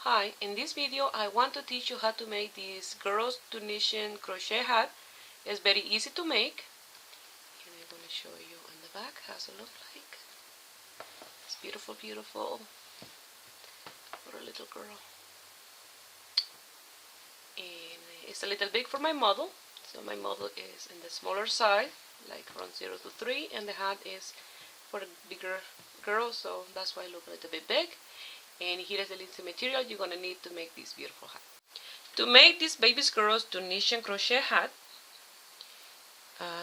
Hi, in this video I want to teach you how to make this girl's Tunisian crochet hat. It's very easy to make, and I'm going to show you on the back how it looks like. It's beautiful, beautiful for a little girl. And it's a little big for my model, so my model is in the smaller side, like from 0 to 3, and the hat is for a bigger girl, so that's why it looks a little bit big. And here is the little material you're going to need to make this beautiful hat. To make this baby girl's Tunisian crochet hat,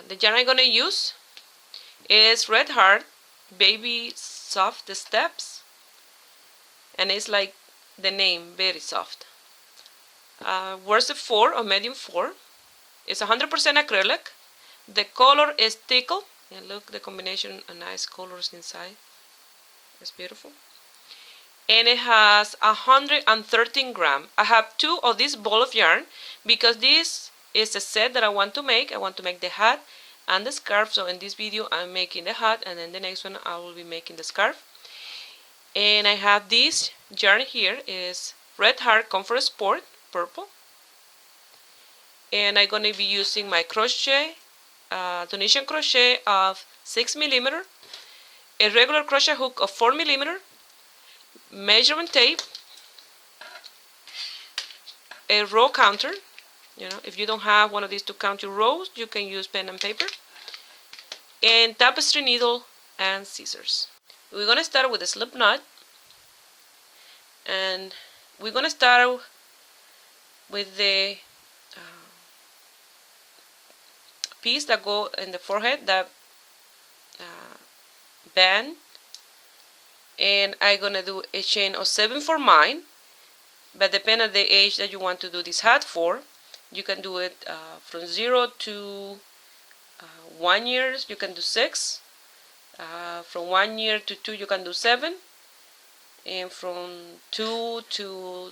the yarn I'm going to use is Red Heart Baby Soft Steps, and it's like the name, very soft. Worsted 4 or medium 4. It's 100% acrylic. The color is Tickle, and look, the combination of nice colors inside. It's beautiful. And it has 113 grams. I have 2 of this ball of yarn because this is a set that I want to make. I want to make the hat and the scarf. So in this video I'm making the hat, and then the next one I will be making the scarf. And I have this yarn here, is Red Heart Comfort Sport purple. And I'm going to be using my crochet, Tunisian crochet of 6mm, a regular crochet hook of 4mm, measurement tape, a row counter. If you don't have one of these to count your rows, you can use pen and paper, and tapestry needle and scissors. We're going to start with a slip knot, and we're going to start with the piece that go in the forehead, that band. And I'm going to do a chain of 7 for mine, but depending on the age that you want to do this hat for, you can do it from 0 to 1 year, you can do 6. From 1 year to 2, you can do 7. And from 2 to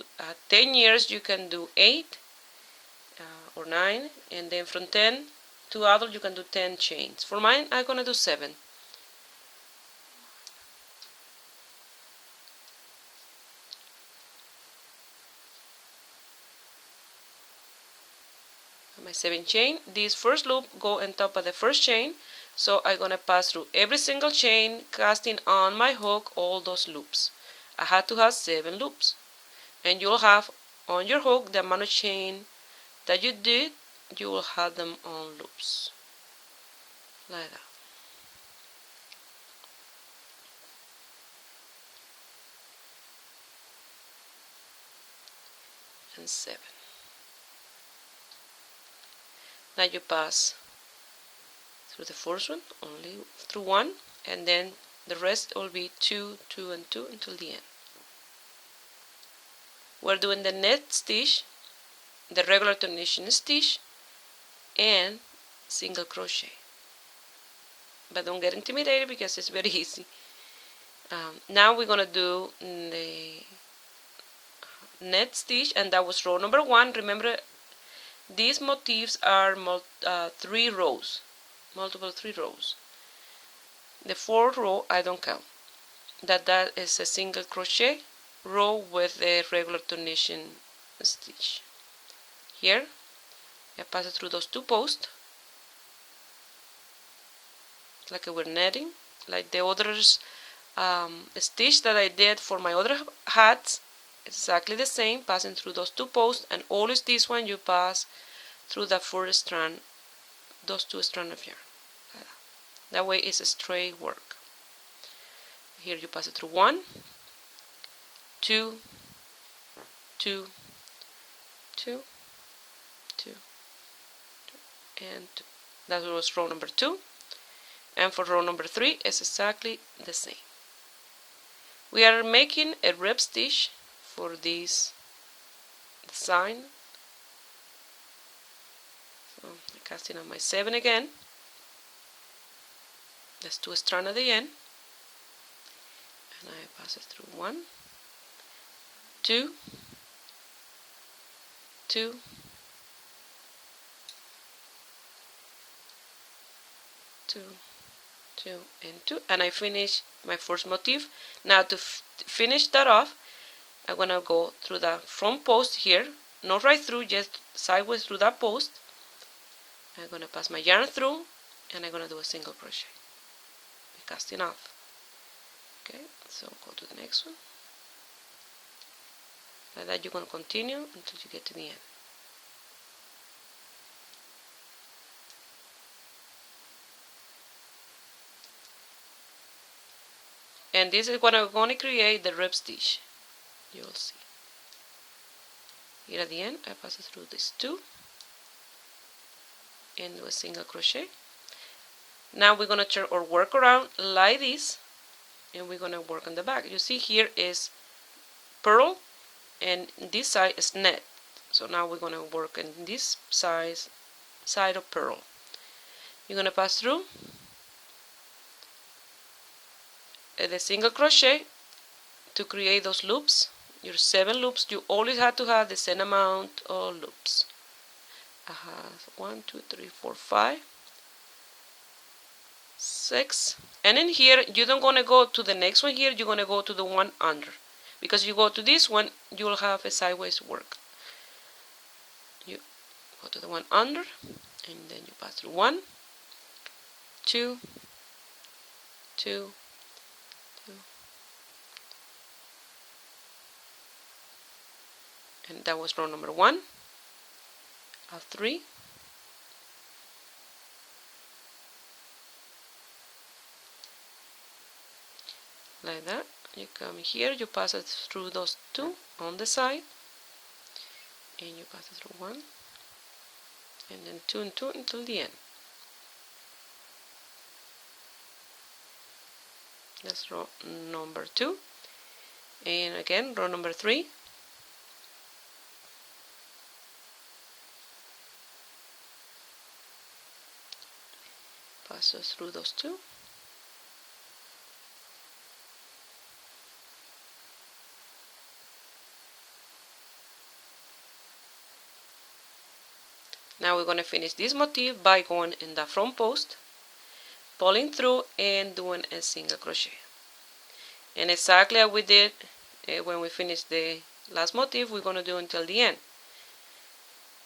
10 years, you can do 8 or 9. And then from 10 to adult, you can do 10 chains. For mine, I'm going to do 7. My 7 chain. This first loop go on top of the first chain, so I'm gonna pass through every single chain, casting on my hook all those loops. I had to have 7 loops, and you'll have on your hook the amount of chain that you did. You will have them on loops like that. And 7. Now you pass through the first one, only through 1, and then the rest will be 2, 2, and 2 until the end. We're doing the net stitch, the regular Tunisian stitch, and single crochet. But don't get intimidated because it's very easy. Now we're going to do the net stitch, and that was row number 1. Remember, these motifs are 3 rows, multiple 3 rows. The 4th row I don't count. That is a single crochet row with a regular Tunisian stitch. Here I pass it through those 2 posts, like we're netting, like the others stitch that I did for my other hats. Exactly the same, passing through those 2 posts, and always this one you pass through the first strand, those 2 strands of yarn. That way it's a straight work. Here you pass it through 1, 2, 2, 2, 2, and 2. That was row number 2. And for row number 3 it's exactly the same. We are making a rib stitch for this design. So I'm casting on my 7 again. There's 2 strands at the end, and I pass it through 1, 2, 2, 2, 2, and 2, and I finish my first motif. Now to finish that off, I'm gonna go through the front post here, not right through, just sideways through that post. I'm gonna pass my yarn through, and I'm gonna do a single crochet, casting off. Okay, so go to the next one. Like that, you're gonna continue until you get to the end. And this is what I'm going to create the rib stitch. You will see. Here at the end, I pass it through these two and do a single crochet. Now we're going to turn our work around like this, and we're going to work on the back. You see here is purl, and this side is net. So now we're going to work on this side of purl. You're going to pass through the single crochet to create those loops. Your 7 loops. You always have to have the same amount of loops. I have 1, 2, 3, 4, 5, 6, and in here you don't gonna go to the next one. Here you're gonna go to the one under, because you go to this one, you'll have a sideways work. You go to the one under, and then you pass through 1, 2, 2, 2, and that was row number 1 of 3. Like that. You come here, you pass it through those 2 on the side, and you pass it through 1, and then 2 and 2 until the end. That's row number 2, and again row number 3. Pass us through those 2. Now we're going to finish this motif by going in the front post, pulling through and doing a single crochet. And exactly as we did when we finished the last motif, we're going to do until the end.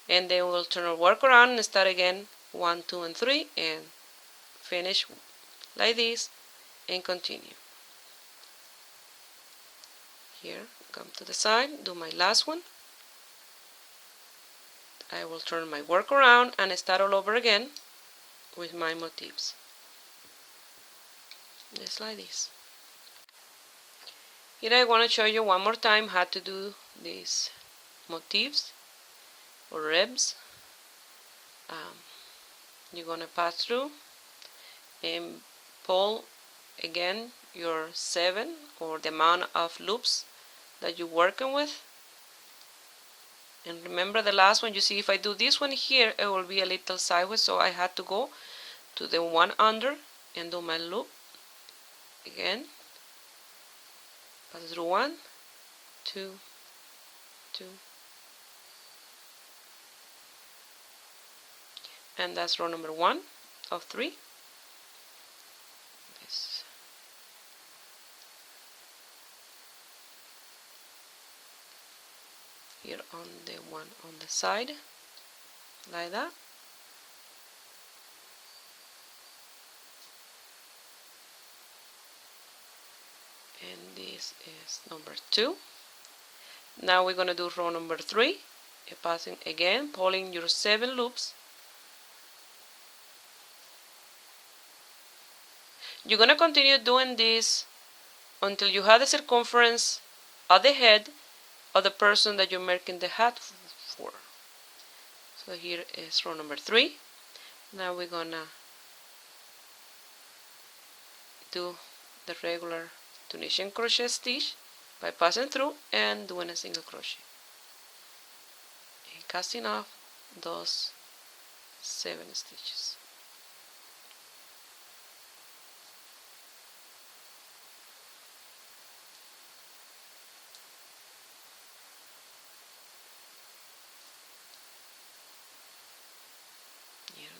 And then we'll turn our work around and start again 1, 2, and 3, and finish like this and continue. Here, come to the side, do my last one. I will turn my work around and start all over again with my motifs. Just like this. Here I want to show you one more time how to do these motifs or ribs. You're going to pass through and pull again your 7 or the amount of loops that you're working with. And remember the last one, you see if I do this one here, it will be a little sideways, so I had to go to the one under and do my loop again. Pass through 1, 2, 2, and that's row number 1 of 3. This. Here on the one on the side, like that. And this is number 2. Now we're going to do row number 3, passing again, pulling your 7 loops. You're going to continue doing this until you have the circumference of the head of the person that you're making the hat for. So here is row number 3. Now we're gonna do the regular Tunisian crochet stitch by passing through and doing a single crochet and casting off those 7 stitches.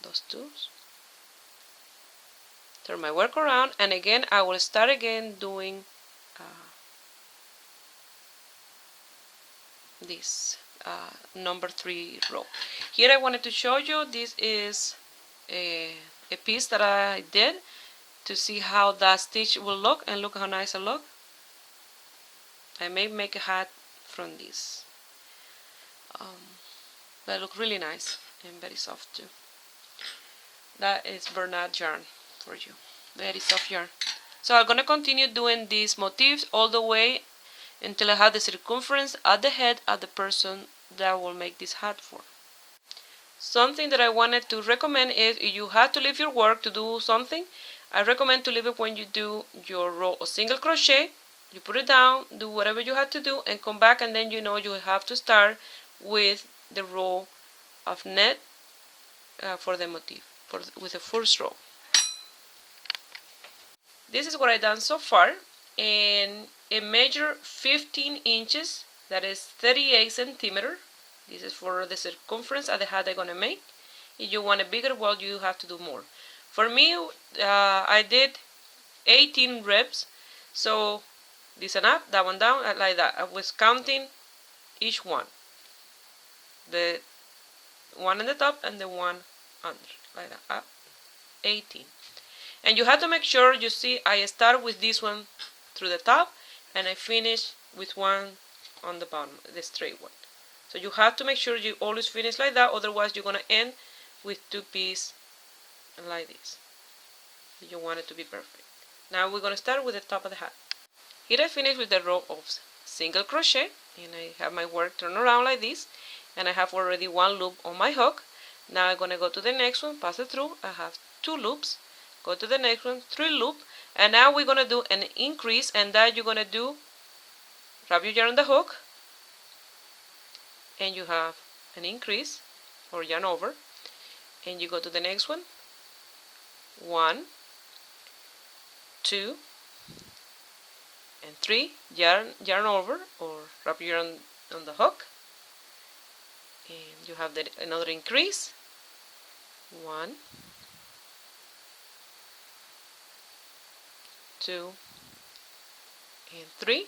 Those 2. Turn my work around, and again I will start again doing this number 3 row. Here I wanted to show you, this is a piece that I did to see how that stitch will look, and look how nice it look. I may make a hat from this. That look really nice and very soft too. That is Bernard yarn for you. Very soft yarn. So I'm going to continue doing these motifs all the way until I have the circumference at the head of the person that I will make this hat for. Something that I wanted to recommend is if you have to leave your work to do something, I recommend to leave it when you do your row of single crochet. You put it down, do whatever you have to do, and come back, and then you know you have to start with the row of net for the motif, with the first row. This is what I've done so far, and it measures 15 inches, that is 38 centimeters. This is for the circumference of the hat I'm going to make. If you want a bigger wall, you have to do more. For me, I did 18 reps, so this one up, that one down, like that. I was counting each one. The one on the top and the one under, like that, up, 18. And you have to make sure, you see, I start with this one through the top, and I finish with one on the bottom, the straight one. So you have to make sure you always finish like that, otherwise you're going to end with two pieces like this. You want it to be perfect. Now we're going to start with the top of the hat. Here I finished with the row of single crochet, and I have my work turned around like this, and I have already one loop on my hook. Now I'm going to go to the next one, pass it through. I have 2 loops. Go to the next one, 3 loop, and now we're going to do an increase, and that you're going to do, wrap your yarn on the hook, and you have an increase or yarn over, and you go to the next one, 1, 2, and 3, yarn over or wrap your yarn on the hook, and you have another increase, 1, 2, and 3,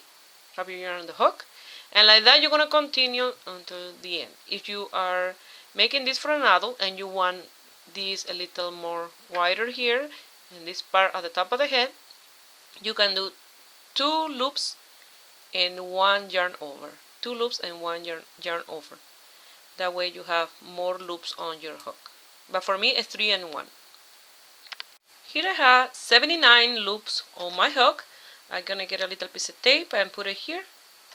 wrap your yarn on the hook, and like that you're going to continue until the end. If you are making this for an adult and you want this a little more wider here in this part at the top of the head, you can do 2 loops and 1 yarn over. 2 loops and 1 yarn over. That way you have more loops on your hook. But for me it's 3 and 1. Here I have 79 loops on my hook. I'm gonna get a little piece of tape and put it here,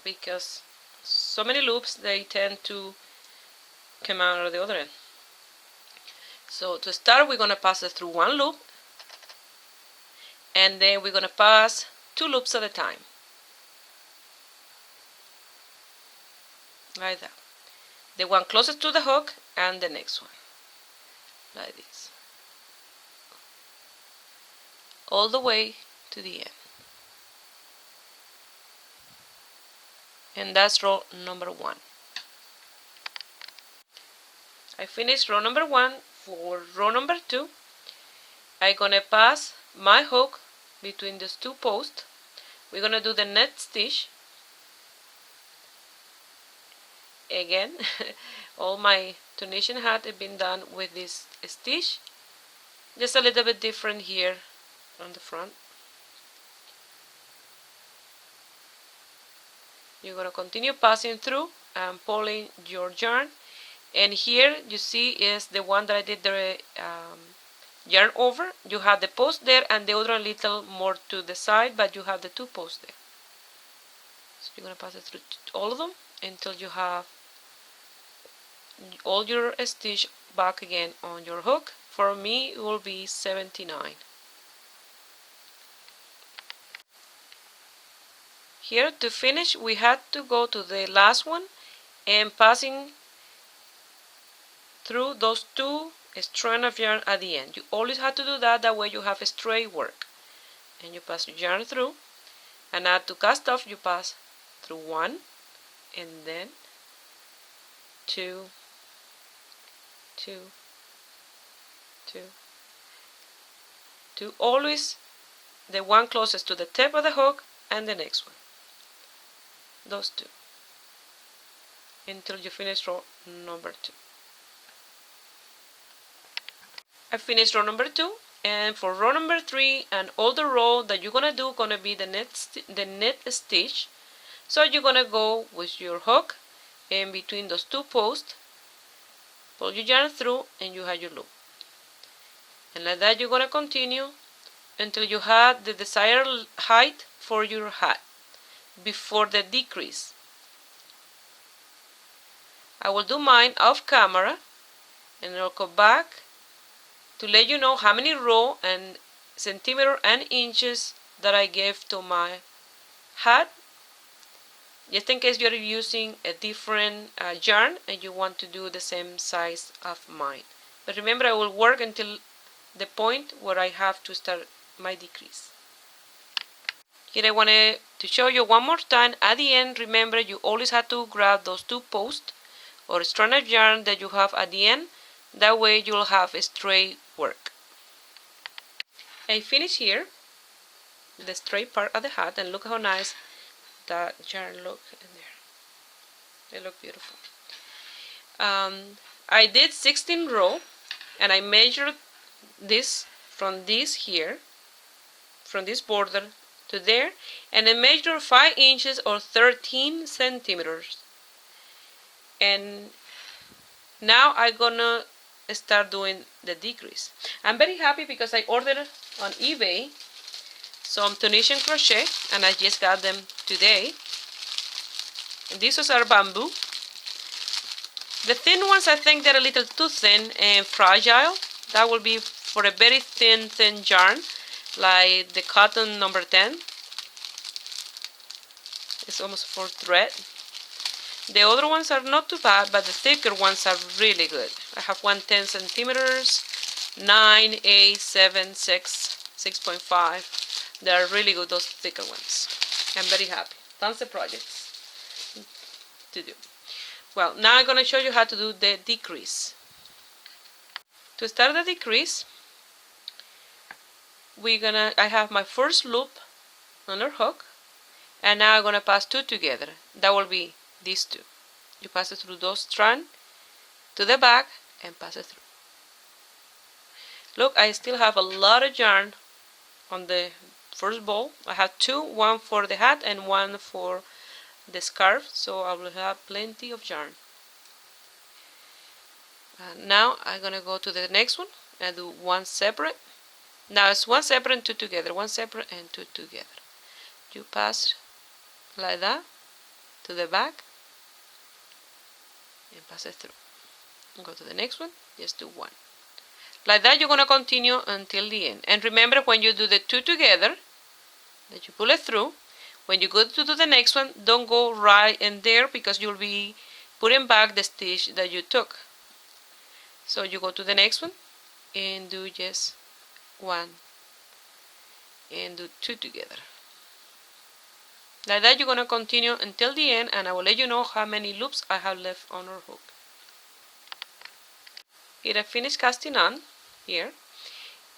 because so many loops, they tend to come out of the other end. So to start, we're gonna pass it through 1 loop, and then we're gonna pass 2 loops at a time, like that. The one closest to the hook and the next one, like this, all the way to the end. And that's row number 1. I finished row number 1. For row number 2, I'm gonna pass my hook between these 2 posts. We're gonna do the net stitch again. All my Tunisian hat have been done with this stitch, just a little bit different here on the front. You're going to continue passing through and pulling your yarn, and here you see is the one that I did the yarn over. You have the post there and the other a little more to the side, but you have the 2 posts there. So you're going to pass it through all of them until you have all your stitch back again on your hook. For me it will be 79. Here to finish, we had to go to the last one and passing through those 2 strands of yarn at the end. You always have to do that, that way you have a straight work. And you pass your yarn through, and now to cast off you pass through 1, and then 2, 2, 2, 2, always the one closest to the tip of the hook and the next one. Those 2. until you finish row number 2. I finished row number 2, and for row number 3 and all the row that you're gonna do gonna be the knit stitch. So you're gonna go with your hook in between those 2 posts, pull your yarn through, and you have your loop. And like that you're gonna continue until you have the desired height for your hat before the decrease. I will do mine off camera, and I'll go back to let you know how many row and centimeter and inches that I gave to my hat, just in case you're using a different yarn and you want to do the same size of mine. But remember, I will work until the point where I have to start my decrease. Here I wanted to show you one more time. At the end, remember, you always have to grab those 2 posts or strand of yarn that you have at the end. That way you'll have a straight work. I finish here the straight part of the hat, and look how nice that yarn look in there. They look beautiful. I did 16 row, and I measured this from this here, from this border to there, and I measured 5 inches or 13 centimeters. And now I'm gonna start doing the decrease. I'm very happy because I ordered on eBay some Tunisian crochet, and I just got them today. And these are bamboo. The thin ones, I think they're a little too thin and fragile. That will be for a very thin yarn, like the cotton number 10. It's almost for thread. The other ones are not too bad, but the thicker ones are really good. I have one 10 centimeters, 9, 8, 7, 6, 6.5. They are really good, those thicker ones. I'm very happy. Tons of projects to do. Well, now I'm going to show you how to do the decrease. To start the decrease, I have my first loop under hook, and now I'm going to pass 2 together. That will be these 2. You pass it through those strands to the back and pass it through. Look, I still have a lot of yarn on the first ball. I have 2, one for the hat and one for the scarf, so I will have plenty of yarn. Now I'm gonna go to the next one and do 1 separate. Now it's 1 separate and 2 together, 1 separate and 2 together. You pass like that to the back and pass it through. Go to the next one, just do 1. Like that you're gonna continue until the end. And remember, when you do the 2 together, that you pull it through. When you go to do the next one, don't go right in there, because you'll be putting back the stitch that you took. So you go to the next one and do just 1 and do 2 together. Like that you're going to continue until the end, and I will let you know how many loops I have left on our hook. Here I finished casting on here,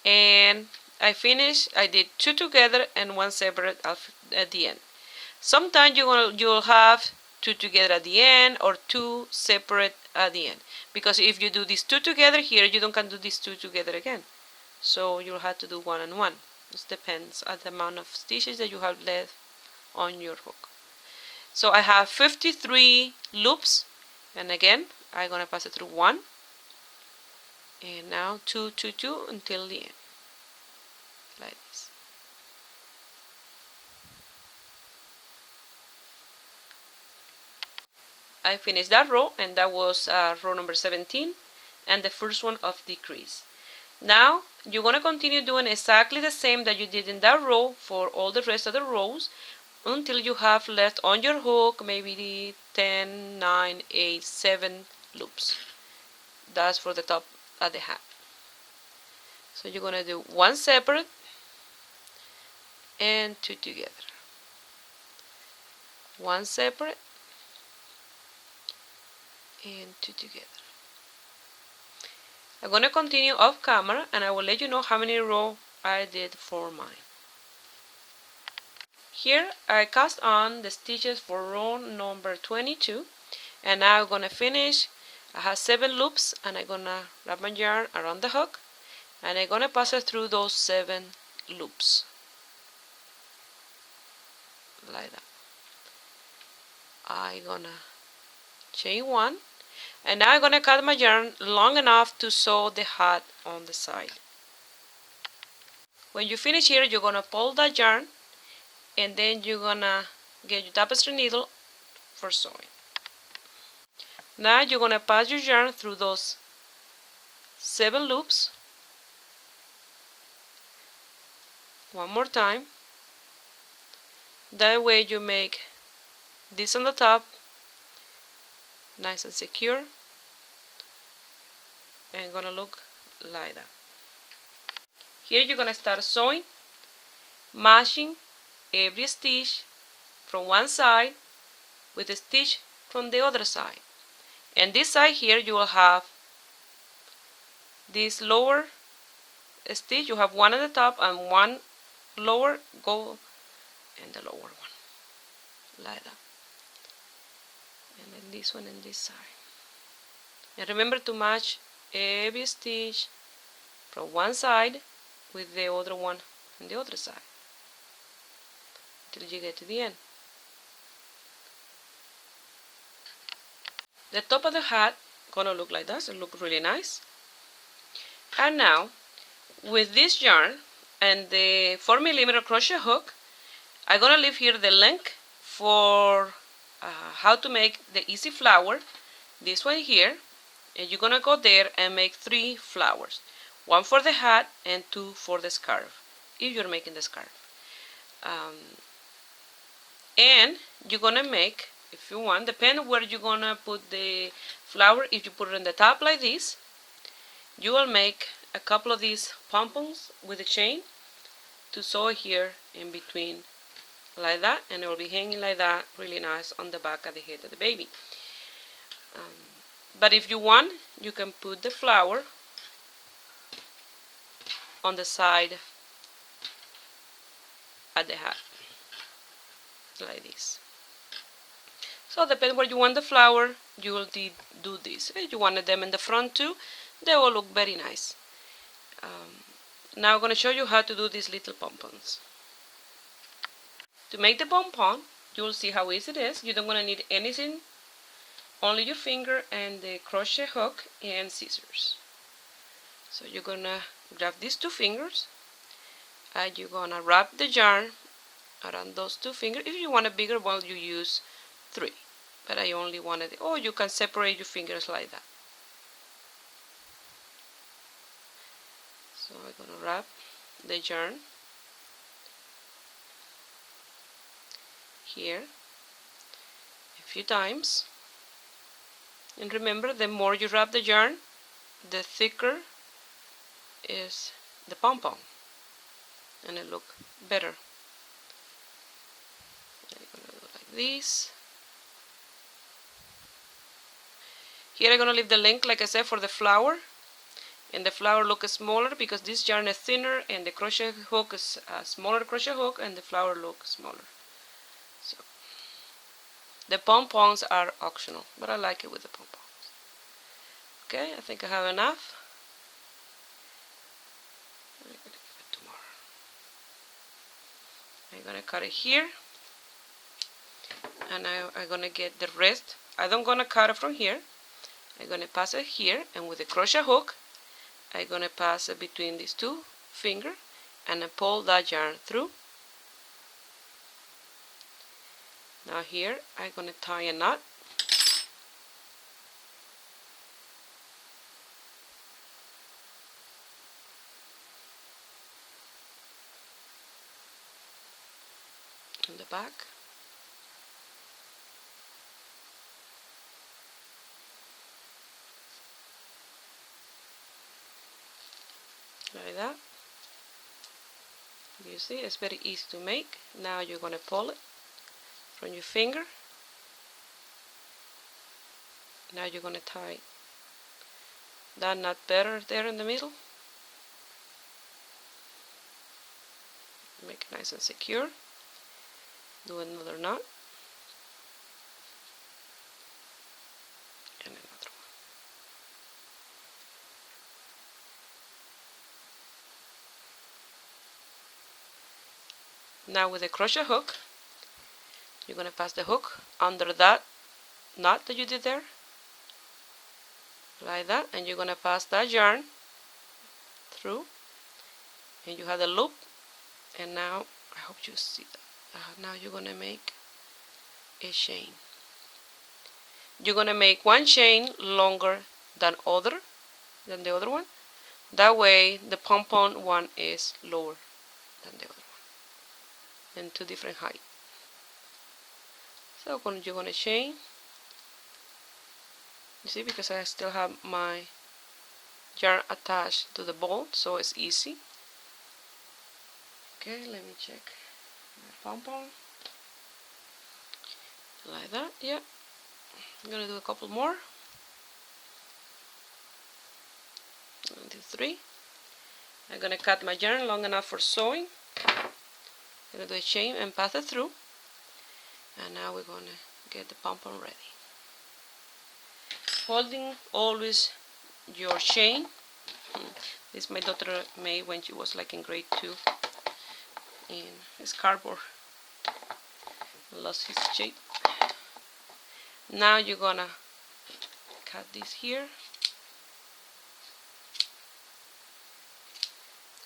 and I did 2 together and 1 separate at the end. Sometimes you'll have 2 together at the end or 2 separate at the end, because if you do these 2 together here, you don't can do these 2 together again. So you'll have to do 1 and 1. It depends on the amount of stitches that you have left on your hook. So I have 53 loops, and again I'm gonna pass it through 1 and now 2, 2, 2 until the end, like this. I finished that row, and that was row number 17 and the first one of decrease. Now you're gonna continue doing exactly the same that you did in that row for all the rest of the rows, until you have left on your hook maybe 10, 9, 8, 7 loops. That's for the top of the hat. So you're gonna do 1 separate and 2 together. 1 separate and 2 together. I'm gonna continue off camera, and I will let you know how many rows I did for mine. Here I cast on the stitches for row number 22, And now I'm gonna finish. I have 7 loops, and I'm gonna wrap my yarn around the hook, and I'm gonna pass it through those 7 loops like that. I'm gonna chain 1, and now I'm gonna cut my yarn long enough to sew the hat on the side. When you finish here, you're gonna pull that yarn, and then you're gonna get your tapestry needle for sewing. Now you're gonna pass your yarn through those 7 loops one more time. That way you make this on the top nice and secure, and gonna look like that. Here you're gonna start sewing, matching every stitch from one side with a stitch from the other side. And this side here you will have this lower stitch. You have one at the top and one lower, go in the lower one like that, and then this one and this side. And remember to match every stitch from one side with the other one on the other side until you get to the end. The top of the hat gonna look like that. It look really nice. And now with this yarn and the 4mm crochet hook, I'm gonna leave here the link for how to make the easy flower, this one here, and you're gonna go there and make 3 flowers, 1 for the hat and 2 for the scarf if you're making the scarf. And you're gonna make, if you want, depend where you're gonna put the flower. If you put it on the top like this, you will make a couple of these pom-poms with a chain to sew here in between like that, and it will be hanging like that, really nice on the back of the head of the baby. But if you want, you can put the flower on the side at the hat like this. So depending where you want the flower, you will do this. If you wanted them in the front too, they will look very nice. Now I'm going to show you how to do these little pom-poms. To make the pom-pom, you will see how easy it is. You don't want to need anything, only your finger and the crochet hook and scissors. So you're going to grab these 2 fingers and you're going to wrap the yarn around those 2 fingers. If you want a bigger one, you use 3. But I only wanted, or you can separate your fingers like that. So I'm going to wrap the yarn here a few times. And remember, the more you wrap the yarn, the thicker is the pom-pom, and it look better. I'm going to do like this. Here I'm going to leave the link, like I said, for the flower. And the flower looks smaller because this yarn is thinner, and the crochet hook is a smaller crochet hook, and the flower looks smaller. So the pom-poms are optional, but I like it with the pom-poms. Okay, I think I have enough. I'm going to give it tomorrow. I'm going to cut it here, and I'm going to get the rest. I don't going to cut it from here. I'm going to pass it here, and with the crochet hook, I'm going to pass it between these 2 fingers and I pull that yarn through. Now here I'm going to tie a knot. In the back. Like that. You see, it's very easy to make. Now you're going to pull it from your finger. Now you're going to tie that knot better there in the middle. Make it nice and secure. Do another knot. Now with the crochet hook, you're going to pass the hook under that knot that you did there, like that, and you're going to pass that yarn through, and you have the loop. And now, I hope you see that. Now you're going to make a chain. You're going to make one chain longer than the other one. That way the pom-pom one is lower than the other one, and two different height. So you're going to chain. You see, because I still have my yarn attached to the ball, so it's easy. Okay, let me check my pom-pom. Like that, yeah. I'm gonna do a couple more. 1, 2, 3. I'm gonna cut my yarn long enough for sewing. I'm gonna do a chain and pass it through. And now we're gonna get the pom-pom ready. Holding always your chain. This my daughter made when she was like in grade 2. In his cardboard. Lost his shape. Now you're gonna cut this here.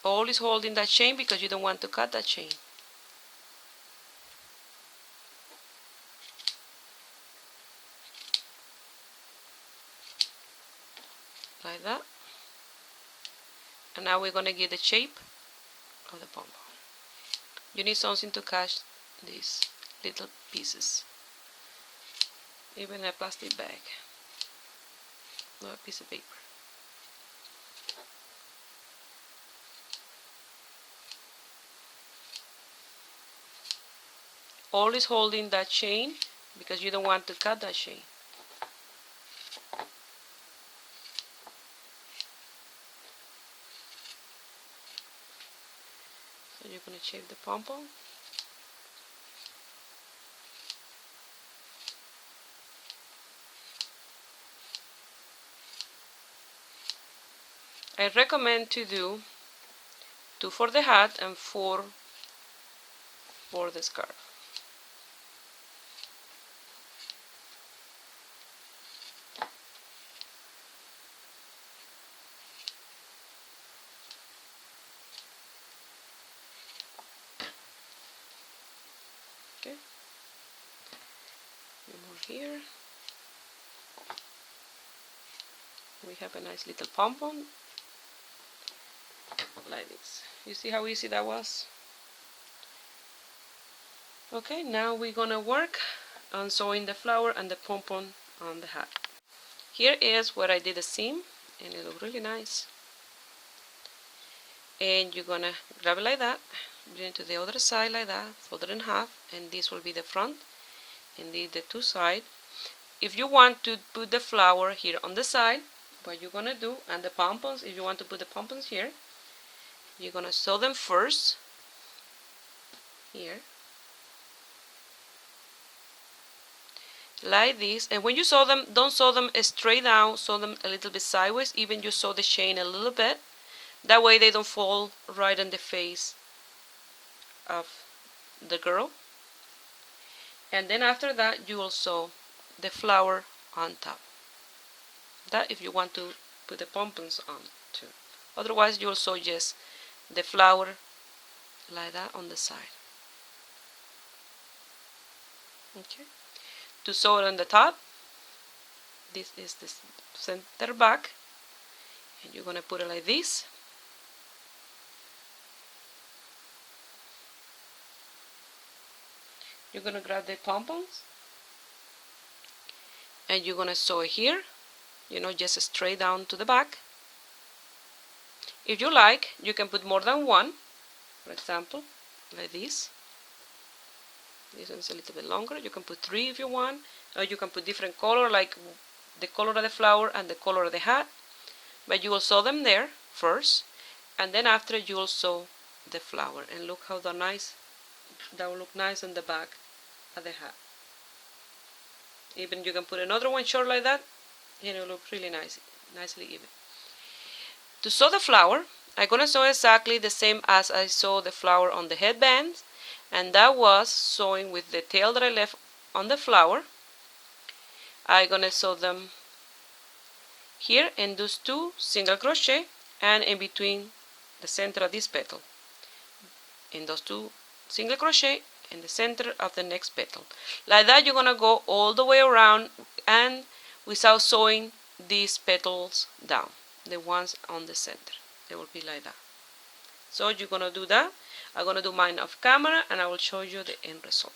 Always holding that chain because you don't want to cut that chain. Like that. And now we're gonna give the shape of the pom-pom. You need something to catch these little pieces. Even a plastic bag, or a piece of paper. Always holding that chain because you don't want to cut that chain. So you're going to shape the pom-pom. I recommend to do 2 for the hat and 4 for the scarf. Okay. More here. We have a nice little pom-pom. Like this. You see how easy that was? Okay, now we're gonna work on sewing the flower and the pom-pom on the hat. Here is where I did the seam, and it looks really nice. And you're gonna grab it like that, bring it to the other side like that, fold it in half, and this will be the front, and the 2 sides. If you want to put the flower here on the side, what you're gonna do, and the pom-poms, if you want to put the pom-poms here, you're gonna sew them first here like this, and when you sew them, don't sew them straight down, sew them a little bit sideways, even you sew the chain a little bit, that way they don't fall right on the face of the girl. And then after that you will sew the flower on top. That if you want to put the pom-poms on too. Otherwise you will sew just the flower like that on the side. Okay. To sew it on the top, this is the center back, and you're gonna put it like this. You're gonna grab the pom-poms and you're gonna sew it here, just straight down to the back. If you like, you can put more than one, for example, like this. This one's a little bit longer. You can put 3 if you want, or you can put different color, like the color of the flower and the color of the hat. But you will sew them there first, and then after you will sew the flower. And look how that will look nice on the back of the hat. Even you can put another one short like that, and it will look really nicely even. To sew the flower, I'm gonna sew exactly the same as I sew the flower on the headband. and that was sewing with the tail that I left on the flower. I'm gonna sew them here and do 2 single crochet and in between the center of this petal, in those 2 single crochet in the center of the next petal. Like that, you're gonna go all the way around and without sewing these petals down, the ones on the center. They will be like that. So you're gonna do that. I'm gonna do mine off camera and I will show you the end result.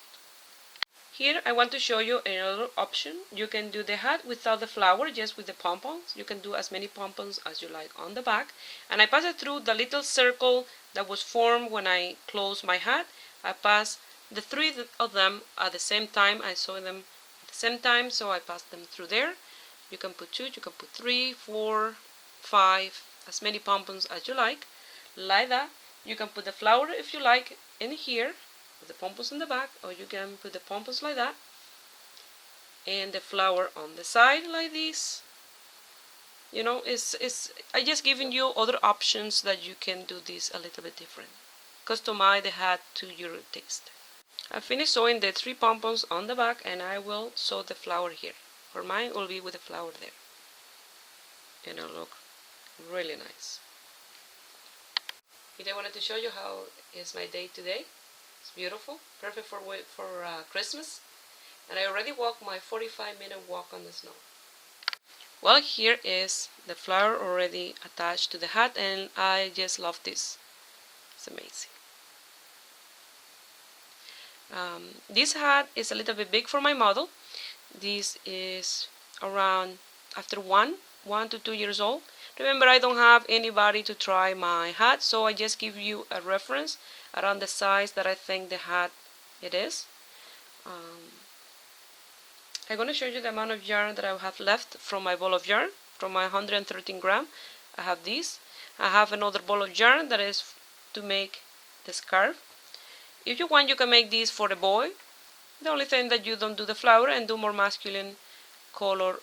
Here I want to show you another option. You can do the hat without the flower, just with the pom-poms. You can do as many pom-poms as you like on the back. And I pass it through the little circle that was formed when I closed my hat. I pass the 3 of them at the same time. I sew them at the same time, so I pass them through there. You can put 2, you can put 3, 4, 5, as many pom-poms as you like that. You can put the flower if you like in here, with the pom-poms in the back, or you can put the pom-poms like that and the flower on the side like this. You know, I just giving you other options that you can do this a little bit different. Customize the hat to your taste. I finished sewing the 3 pom-poms on the back and I will sew the flower here. For mine will be with the flower there. And it'll look really nice. I wanted to show you how is my day today. It's beautiful, perfect for Christmas. And I already walked my 45-minute walk on the snow. Well, here is the flower already attached to the hat and I just love this. It's amazing. This hat is a little bit big for my model. This is around after 1 to 2 years old. Remember, I don't have anybody to try my hat, so I just give you a reference around the size that I think the hat it is. I'm going to show you the amount of yarn that I have left from my ball of yarn, from my 113 gram. I have this. I have another ball of yarn that is to make the scarf. If you want, you can make this for the boy. The only thing that you don't do the flower and do more masculine color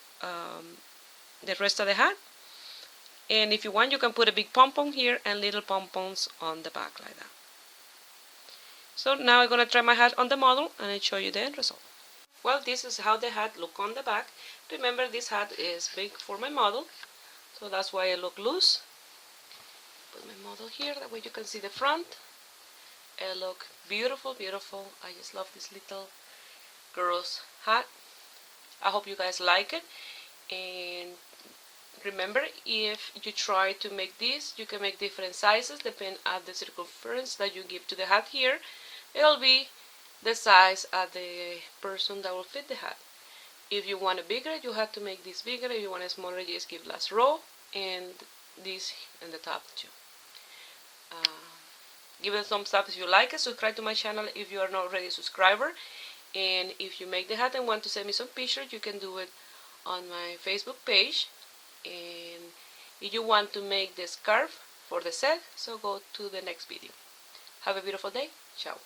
the rest of the hat. And if you want, you can put a big pom-pom here and little pom-poms on the back like that. So now I'm going to try my hat on the model and I'll show you the end result. Well, this is how the hat look on the back. Remember, this hat is big for my model, so that's why I look loose. Put my model here, that way you can see the front. It look beautiful, beautiful. I just love this little girl's hat. I hope you guys like it. And remember, if you try to make this, you can make different sizes depending on the circumference that you give to the hat here. It'll be the size of the person that will fit the hat. If you want it bigger, you have to make this bigger. If you want it smaller, just give last row and this in the top too. Give it a thumbs up if you like it. Subscribe to my channel if you are not already a subscriber. And if you make the hat and want to send me some pictures, you can do it on my Facebook page. And if you want to make the scarf for the set, so go to the next video. Have a beautiful day. Ciao.